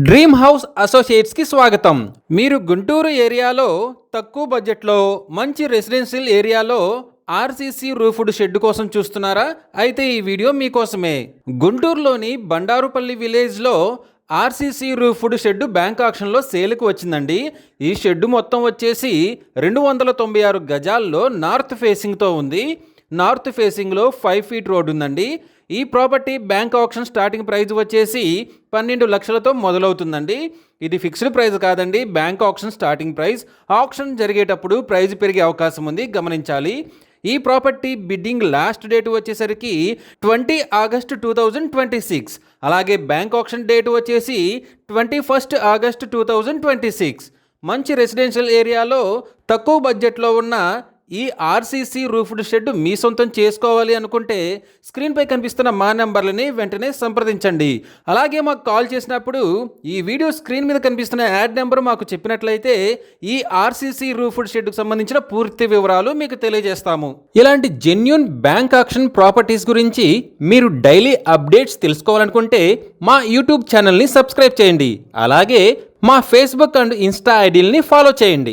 Dream house associates కి స్వాగతం. మీరు గుంటూరు ఏరియాలో తక్కువ బడ్జెట్లో మంచి రెసిడెన్షియల్ ఏరియాలో ఆర్సీసీ రూఫ్డ్ షెడ్ కోసం చూస్తున్నారా? అయితే ఈ వీడియో మీకోసమే. గుంటూరులోని బండారుపల్లి విలేజ్లో ఆర్సీసీ రూఫ్డ్ షెడ్ బ్యాంక్ ఆక్షన్లో సేల్కి వచ్చిందండి. ఈ షెడ్ మొత్తం వచ్చేసి 296 గజాల్లో నార్త్ ఫేసింగ్తో ఉంది. నార్త్ ఫేసింగ్లో 5 ఫీట్ రోడ్ ఉందండి. ఈ property bank auction starting price వచ్చేసి 12 లక్షలతో మొదలవుతుందండి. ఇది ఫిక్స్డ్ ప్రైస్ కాదండి, bank auction starting price. Auction జరిగేటప్పుడు ప్రైస్ పెరిగే అవకాశం ఉంది, గమనించాలి. ఈ ప్రాపర్టీ బిడ్డింగ్ లాస్ట్ డేట్ వచ్చేసరికి 20 ఆగస్టు 2026. అలాగే బ్యాంక్ ఆక్షన్ డేట్ వచ్చేసి 21 ఆగస్టు 2026. మంచి రెసిడెన్షియల్ ఏరియాలో తక్కువ బడ్జెట్లో ఉన్న ఈ ఆర్సీసీ రూఫ్డ్ షెడ్ మీ సొంతం చేసుకోవాలి అనుకుంటే స్క్రీన్పై కనిపిస్తున్న మా నెంబర్లని వెంటనే సంప్రదించండి. అలాగే మాకు కాల్ చేసినప్పుడు ఈ వీడియో స్క్రీన్ మీద కనిపిస్తున్న యాడ్ నెంబర్ మాకు చెప్పినట్లయితే ఈ ఆర్సీసీ రూఫ్డ్ షెడ్కు సంబంధించిన పూర్తి వివరాలు మీకు తెలియజేస్తాము. ఇలాంటి జెన్యూన్ బ్యాంక్ ఆక్షన్ ప్రాపర్టీస్ గురించి మీరు డైలీ అప్డేట్స్ తెలుసుకోవాలనుకుంటే మా యూట్యూబ్ ఛానల్ని సబ్స్క్రైబ్ చేయండి. అలాగే మా ఫేస్బుక్ అండ్ ఇన్స్టా ఐడీలని ఫాలో చేయండి.